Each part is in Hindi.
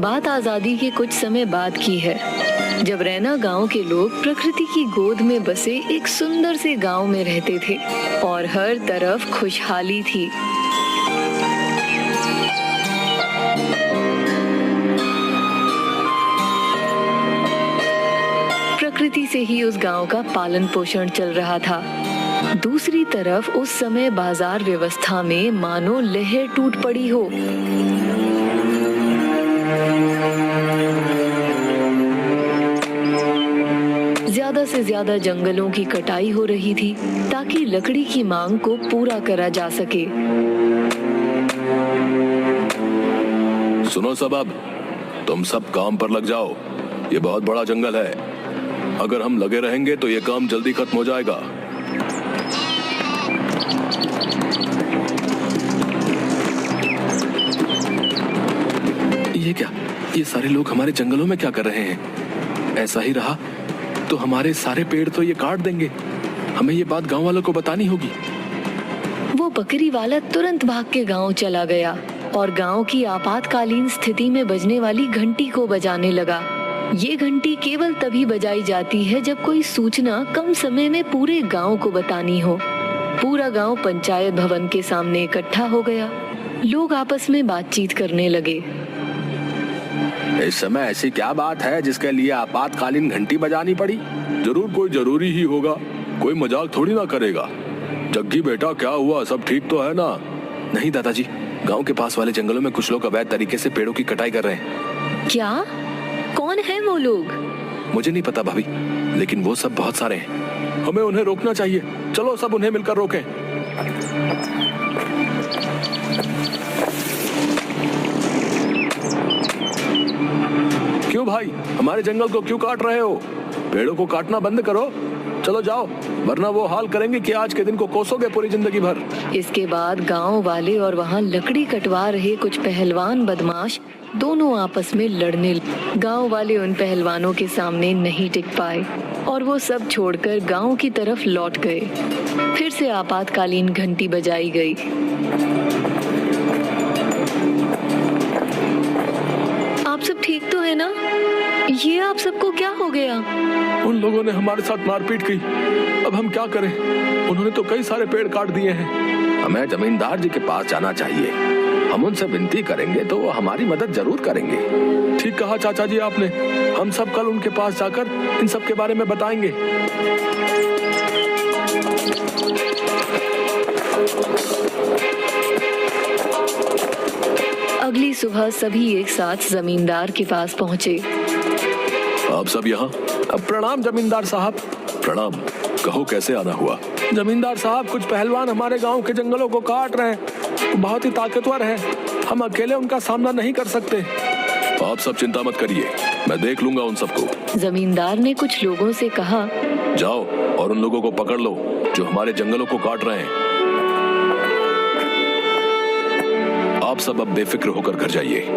बात आजादी के कुछ समय बाद की है, जब रैना गांव के लोग प्रकृति की गोद में बसे एक सुंदर से गांव में रहते थे और हर तरफ खुशहाली थी। प्रकृति से ही उस गांव का पालन पोषण चल रहा था। दूसरी तरफ उस समय बाजार व्यवस्था में मानो लहर टूट पड़ी हो। ज्यादा से ज्यादा जंगलों की कटाई हो रही थी ताकि लकड़ी की मांग को पूरा करा जा सके। सुनो सब, अब तुम सब काम पर लग जाओ। ये बहुत बड़ा जंगल है, अगर हम लगे रहेंगे तो ये काम जल्दी खत्म हो जाएगा। ये क्या, ये सारे लोग हमारे जंगलों में क्या कर रहे हैं? ऐसा ही रहा तो हमारे सारे पेड़ तो ये काट देंगे। हमें ये बात गांव वालों को बतानी होगी। वो बकरी वाला तुरंत भाग के गांव चला गया और गांव की आपातकालीन स्थिति में बजने वाली घंटी को बजाने लगा। ये घंटी केवल तभी बजाई जाती है जब कोई सूचना कम समय में पूरे गांव को बतानी हो। पूरा गांव पंचायत भवन के सामने इकट्ठा हो गया। लोग आपस में बातचीत करने लगे। इस समय ऐसी क्या बात है जिसके लिए आपातकालीन घंटी बजानी पड़ी? जरूर कोई जरूरी ही होगा, कोई मजाक थोड़ी ना करेगा। जग्गी बेटा, क्या हुआ? सब ठीक तो है ना? नहीं दादाजी, गांव के पास वाले जंगलों में कुछ लोग अवैध तरीके से पेड़ों की कटाई कर रहे हैं। क्या? कौन है वो लोग? मुझे नहीं पता भाभी, लेकिन वो सब बहुत सारे हैं। हमें उन्हें रोकना चाहिए। चलो सब उन्हें मिलकर रोकें। क्यों भाई, हमारे जंगल को क्यों काट रहे हो? पेड़ों को काटना बंद करो। चलो जाओ, वरना वो हाल करेंगे कि आज के दिन को कोसोगे पूरी जिंदगी भर। इसके बाद गांव वाले और वहां लकड़ी कटवा रहे कुछ पहलवान बदमाश दोनों आपस में लड़ने। गांव वाले उन पहलवानों के सामने नहीं टिक पाए और वो सब छोड़कर गांव की तरफ लौट गए। फिर से आपातकालीन घंटी बजाई गई। आप सब ठीक तो है ना? ये आप सबको क्या हो गया? उन लोगों ने हमारे साथ मारपीट की। अब हम क्या करें? उन्होंने तो कई सारे पेड़ काट दिए हैं। हमें जमींदार जी के पास जाना चाहिए। हम उनसे विनती करेंगे तो वो हमारी मदद जरूर करेंगे। ठीक कहा चाचा जी आपने। हम सब कल उनके पास जाकर इन सब के बारे में बताएंगे। अगली सुबह सभी एक साथ जमींदार के पास पहुँचे। आप सब यहाँ? प्रणाम जमींदार साहब। प्रणाम। कहो कैसे आना हुआ? जमींदार साहब, कुछ पहलवान हमारे गांव के जंगलों को काट रहे हैं। बहुत ही ताकतवर हैं। हम अकेले उनका सामना नहीं कर सकते। आप सब चिंता मत करिए, मैं देख लूंगा उन सबको। जमींदार ने कुछ लोगों से कहा, जाओ और उन लोगों को पकड़ लो जो हमारे जंगलों को काट रहे हैं। आप सब अब बेफिक्र होकर घर जाइए।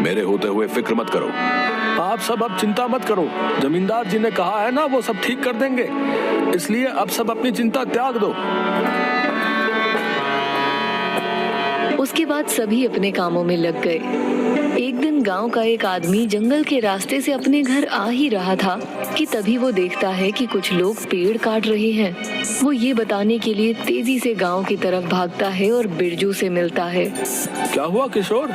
मेरे होते हुए फिक्र मत करो। आप सब अब चिंता मत करो। जमींदार जी ने कहा है ना, वो सब ठीक कर देंगे। इसलिए अब सब अपनी चिंता त्याग दो। उसके बाद सभी अपने कामों में लग गए। एक दिन गांव का एक आदमी जंगल के रास्ते से अपने घर आ ही रहा था कि तभी वो देखता है कि कुछ लोग पेड़ काट रहे हैं। वो ये बताने के लिए तेजी से गांव की तरफ भागता है और बिरजू से मिलता है। क्या हुआ किशोर?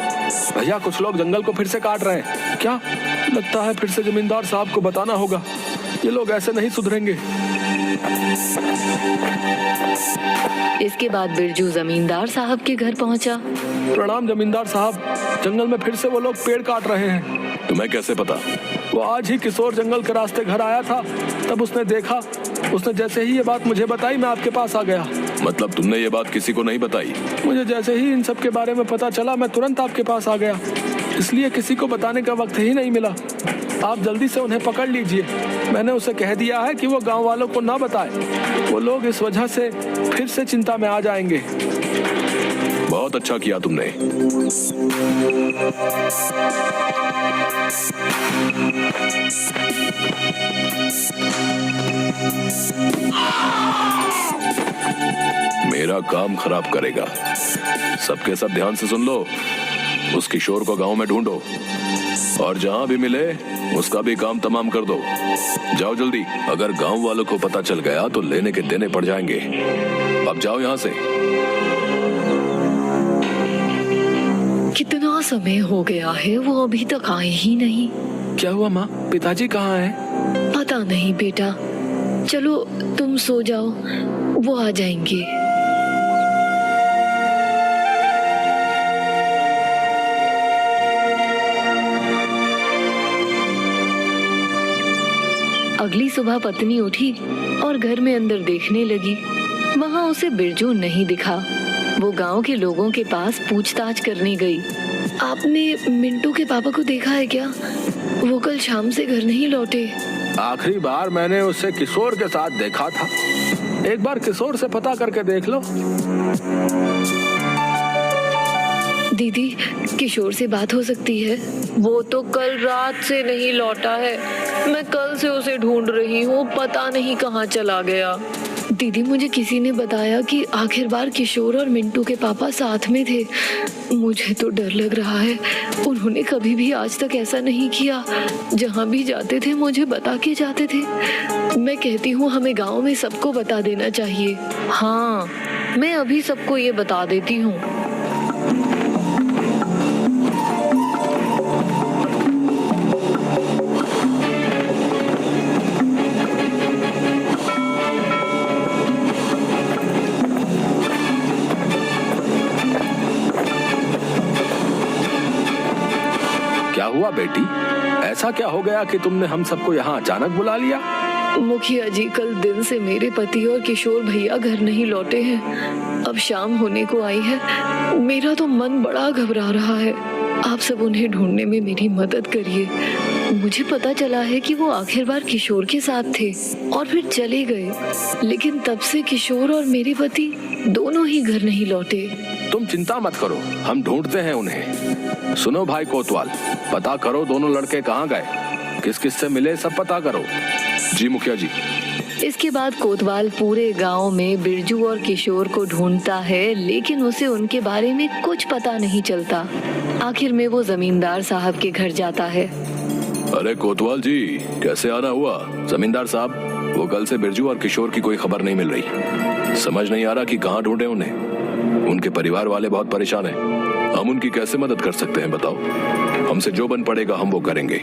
भैया, कुछ लोग जंगल को फिर से काट रहे हैं। क्या? लगता है फिर से जमींदार साहब को बताना होगा। ये लोग ऐसे नहीं सुधरेंगे। इसके बाद बिरजू जमींदार साहब के घर पहुंचा। प्रणाम जमींदार साहब, जंगल में फिर से वो लोग पेड़ काट रहे हैं। तुम्हें कैसे पता? वो आज ही किशोर जंगल के रास्ते घर आया था, तब उसने देखा। उसने जैसे ही ये बात मुझे बताई, मैं आपके पास आ गया। मतलब तुमने ये बात किसी को नहीं बताई? मुझे जैसे ही इन सब के बारे में पता चला, मैं तुरंत आपके पास आ गया। इसलिए किसी को बताने का वक्त ही नहीं मिला। आप जल्दी से उन्हें पकड़ लीजिए। मैंने उसे कह दिया है कि वो गांव वालों को ना बताए। वो लोग इस वजह से फिर से चिंता में आ जाएंगे। बहुत अच्छा किया तुमने। मेरा काम खराब करेगा। सबके सब ध्यान से सुन लो। उस किशोर को गांव में ढूंढो और जहां भी मिले उसका भी काम तमाम कर दो। जाओ जल्दी, अगर गांव वालों को पता चल गया तो लेने के देने पड़ जाएंगे। अब जाओ यहाँ से। कितना समय हो गया है, वो अभी तक आए ही नहीं। क्या हुआ माँ, पिताजी कहाँ हैं? पता नहीं बेटा, चलो तुम सो जाओ, वो आ जाएंगे। अगली सुबह पत्नी उठी और घर में अंदर देखने लगी। वहाँ उसे बिरजू नहीं दिखा। वो गांव के लोगों के पास पूछताछ करने गई। आपने मिंटू के पापा को देखा है क्या? वो कल शाम से घर नहीं लौटे। आखिरी बार मैंने उसे किशोर के साथ देखा था। एक बार किशोर से पता करके देख लो। दीदी, किशोर से बात हो सकती है? वो तो कल रात से नहीं लौटा है। मैं कल से उसे ढूंढ रही हूँ, पता नहीं कहाँ चला गया। दीदी, मुझे किसी ने बताया कि आखिर बार किशोर और मिंटू के पापा साथ में थे। मुझे तो डर लग रहा है। उन्होंने कभी भी आज तक ऐसा नहीं किया। जहाँ भी जाते थे मुझे बता के जाते थे। मैं कहती हूँ हमें गांव में सबको बता देना चाहिए। हाँ, मैं अभी सबको ये बता देती हूँ। क्या हुआ बेटी, ऐसा क्या हो गया कि तुमने हम सबको यहाँ अचानक बुला लिया? मुखिया जी, कल दिन से मेरे पति और किशोर भैया घर नहीं लौटे हैं। अब शाम होने को आई है। मेरा तो मन बड़ा घबरा रहा है। आप सब उन्हें ढूंढने में मेरी मदद करिए। मुझे पता चला है कि वो आखिर बार किशोर के साथ थे और फिर चले गए, लेकिन तब से किशोर और मेरे पति दोनों ही घर नहीं लौटे। तुम चिंता मत करो, हम ढूंढते हैं उन्हें। सुनो भाई कोतवाल, पता करो दोनों लड़के कहाँ गए, किस किस से मिले, सब पता करो। जी मुखिया जी। इसके बाद कोतवाल पूरे गांव में बिरजू और किशोर को ढूंढता है, लेकिन उसे उनके बारे में कुछ पता नहीं चलता। आखिर में वो जमींदार साहब के घर जाता है। अरे कोतवाल जी, कैसे आना हुआ? जमींदार साहब, वो कल से बिरजू और किशोर की कोई खबर नहीं मिल रही। समझ नहीं आ रहा कि कहाँ ढूंढे उन्हें। उनके परिवार वाले बहुत परेशान हैं। हम उनकी कैसे मदद कर सकते हैं बताओ? हमसे जो बन पड़ेगा हम वो करेंगे।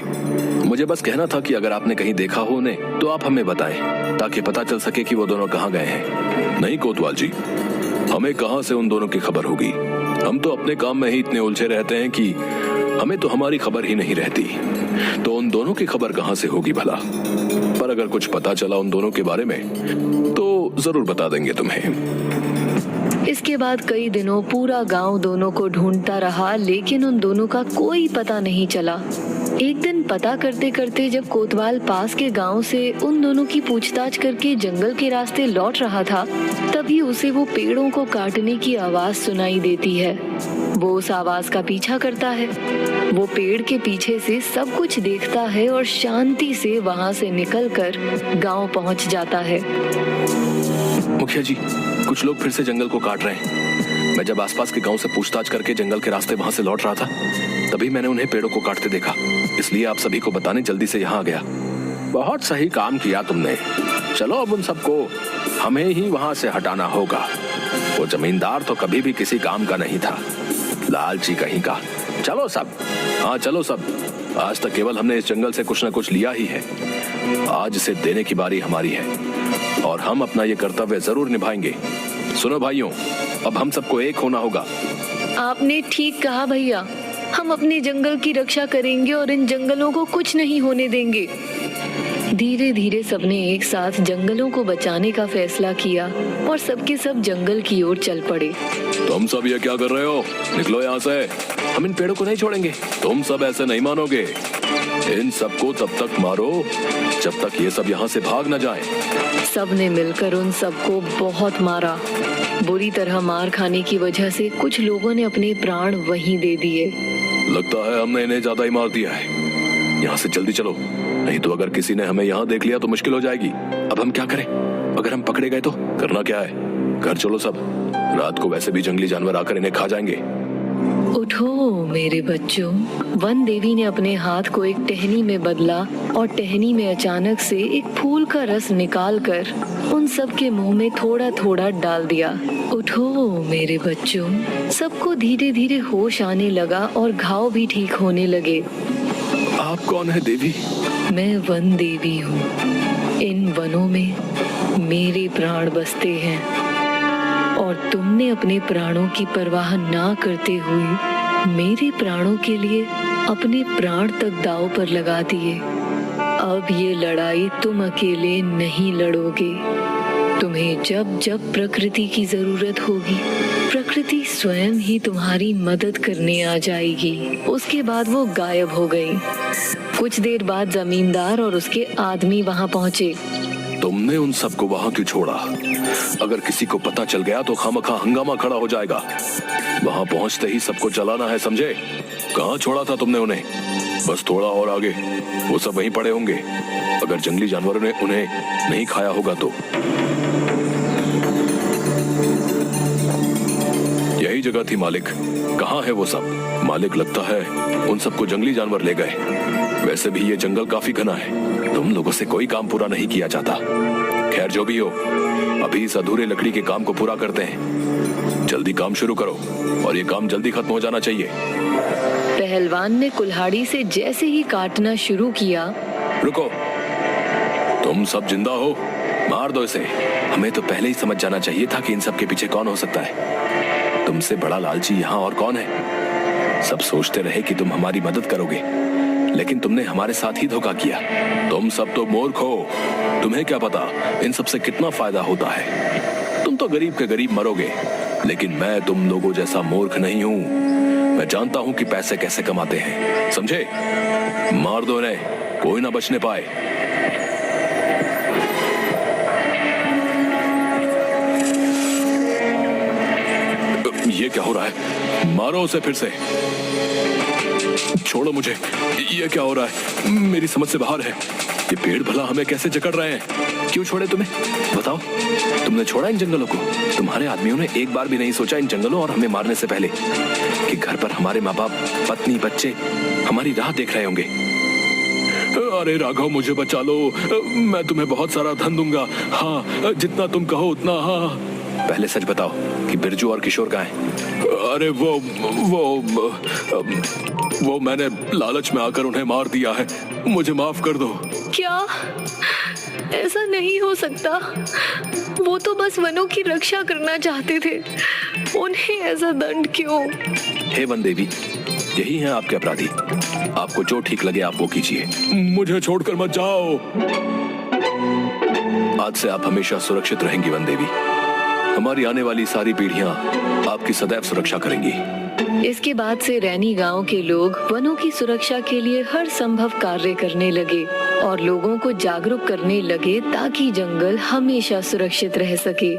मुझे बस कहना था कि अगर आपने कहीं देखा हो उन्हें तो आप हमें बताएं, ताकि पता चल सके कि वो दोनों कहाँ गए हैं। नहीं कोतवाल जी, हमें कहाँ से उन दोनों की खबर होगी? हम तो अपने काम में ही इतने उलझे रहते हैं कि हमें तो हमारी खबर ही नहीं रहती। तो उन दोनों की खबर कहाँ से होगी भला? पर अगर कुछ पता चला उन दोनों के बारे में तो जरूर बता देंगे तुम्हें। इसके बाद कई दिनों पूरा गांव दोनों को ढूंढता रहा, लेकिन उन दोनों का कोई पता नहीं चला। एक दिन पता करते करते जब कोतवाल पास के गांव से उन दोनों की पूछताछ करके जंगल के रास्ते लौट रहा था, तभी उसे वो पेड़ों को काटने की आवाज सुनाई देती है। वो उस आवाज का पीछा करता है। वो पेड़ के पीछे से सब कुछ देखता है और शांति से वहां से निकलकर गांव पहुंच जाता है। मुखिया जी, कुछ लोग फिर से जंगल को काट रहे हैं। मैं जब आसपास के गांव से पूछताछ करके जंगल के रास्ते वहां से लौट रहा था, तभी मैंने उन्हें पेड़ों को काटते देखा। इसलिए आप सभी को बताने जल्दी से यहाँ आ गया। बहुत सही काम किया तुमने। चलो अब उन सबको हमें ही वहां से हटाना होगा। वो जमींदार तो कभी भी किसी काम का नहीं था, लालची कहीं का। चलो सब। हाँ चलो सब। आज तक केवल हमने इस जंगल से कुछ न कुछ लिया ही है। आज इसे देने की बारी हमारी है और हम अपना ये कर्तव्य जरूर निभाएंगे। सुनो भाइयों, अब हम सबको एक होना होगा। आपने ठीक कहा भैया, हम अपने जंगल की रक्षा करेंगे और इन जंगलों को कुछ नहीं होने देंगे। धीरे धीरे सबने एक साथ जंगलों को बचाने का फैसला किया और सबके सब जंगल की ओर चल पड़े। तुम सब ये क्या कर रहे हो? निकलो यहाँ से। हम इन पेड़ों को नहीं छोड़ेंगे। तुम सब ऐसे नहीं मानोगे। इन सबको तब तक मारो जब तक ये सब यहाँ से भाग न जाएं। सबने मिलकर उन सबको बहुत मारा। बुरी तरह मार खाने की वजह से कुछ लोगों ने अपने प्राण वहीं दे दिए। लगता है हमने इन्हें ज्यादा ही मार दिया है। यहाँ से जल्दी चलो, नहीं तो अगर किसी ने हमें यहाँ देख लिया तो मुश्किल हो जाएगी। अब हम क्या करें? अगर हम पकड़े गए तो करना क्या है? घर चलो सब। रात को वैसे भी जंगली जानवर आकर इन्हें खा जाएंगे। उठो मेरे बच्चों। वन देवी ने अपने हाथ को एक टहनी में बदला और टहनी में अचानक से एक फूल का रस निकालकर उन सब के मुंह में थोड़ा थोड़ा डाल दिया। उठो मेरे बच्चों। सबको धीरे धीरे होश आने लगा और घाव भी ठीक होने लगे। आप कौन है देवी? मैं वन देवी हूँ। इन वनों में मेरे प्राण बसते हैं और तुमने अपने प्राणों की परवाह ना करते हुए मेरे प्राणों के लिए अपने प्राण तक दांव पर लगा दिए। अब ये लड़ाई तुम अकेले नहीं लड़ोगे। तुम्हें जब जब प्रकृति की जरूरत होगी, प्रकृति स्वयं ही तुम्हारी मदद करने आ जाएगी। उसके बाद वो गायब हो गई। कुछ देर बाद जमींदार और उसके आदमी वहां पहुंचे। तुमने उन सबको वहां क्यों छोड़ा? अगर किसी को पता चल गया तो खामखा हंगामा खड़ा हो जाएगा। वहां पहुंचते ही सबको जलाना है, समझे? कहाँ छोड़ा था तुमने उन्हें? बस थोड़ा और आगे, वो सब वहीं पड़े होंगे। अगर जंगली जानवरों ने उन्हें नहीं खाया होगा तो। यही जगह थी मालिक। कहाँ है वो सब? मालिक, लगता है उन सबको जंगली जानवर ले गए। वैसे भी ये जंगल काफी घना है, तुम लोगों से कोई काम पूरा नहीं किया जाता। खैर जो भी हो, अभी इस अधूरे लकड़ी के काम को पूरा करते हैं। जल्दी काम शुरू करो और ये काम जल्दी खत्म हो जाना चाहिए। पहलवान ने कुल्हाड़ी से जैसे ही काटना शुरू किया। रुको, तुम सब जिंदा हो? मार दो इसे। हमें तो पहले ही समझ जाना चाहिए था कि इन सब के पीछे कौन हो सकता है। तुमसे बड़ा लालची यहाँ और कौन है? सब सोचते रहे कि तुम हमारी मदद करोगे, लेकिन तुमने हमारे साथ ही धोखा किया। तुम सब तो मूर्ख हो। तुम्हें क्या पता इन सब से कितना फायदा होता है। तुम तो गरीब के गरीब मरोगे, लेकिन मैं तुम लोगों जैसा मूर्ख नहीं हूँ। मैं जानता हूँ कि पैसे कैसे कमाते हैं, समझे? मार दो इन्हें, कोई ना बचने पाए। ये क्या हो रहा है? मारो उसे फिर से। छोड़ो मुझे। ये क्या हो रहा है? मेरी समझ से बाहर है। ये पेड़ भला हमें कैसे जकड़ रहे हैं? क्यों छोड़े तुम्हें? बताओ, तुमने छोड़ा इन जंगलों को? तुम्हारे आदमियों ने एक बार भी नहीं सोचा इन जंगलों और हमें मारने से पहले कि घर पर हमारे माँ बाप, पत्नी, बच्चे हमारी राह देख रहे होंगे। अरे राघव, मुझे बचा लो। मैं तुम्हें बहुत सारा धन दूंगा। हाँ, जितना तुम कहो उतना। हाँ, पहले सच बताओ कि बिरजू और किशोर कहाँ हैं? अरे वो मैंने लालच में आकर उन्हें मार दिया है। मुझे माफ कर दो। क्या? ऐसा नहीं हो सकता। वो तो बस वनों की रक्षा करना चाहते थे। उन्हें ऐसा दंड क्यों? हे वन देवी, यही है आपके अपराधी। आपको जो ठीक लगे आप वो कीजिए। मुझे छोड़कर मत जाओ। आज से आप हमेशा सुरक्षित रहेंगी वन देवी। हमारी आने वाली सारी पीढ़ियां आपकी सदैव सुरक्षा करेंगी। इसके बाद से रैनी गांव के लोग वनों की सुरक्षा के लिए हर संभव कार्य करने लगे और लोगों को जागरूक करने लगे ताकि जंगल हमेशा सुरक्षित रह सके।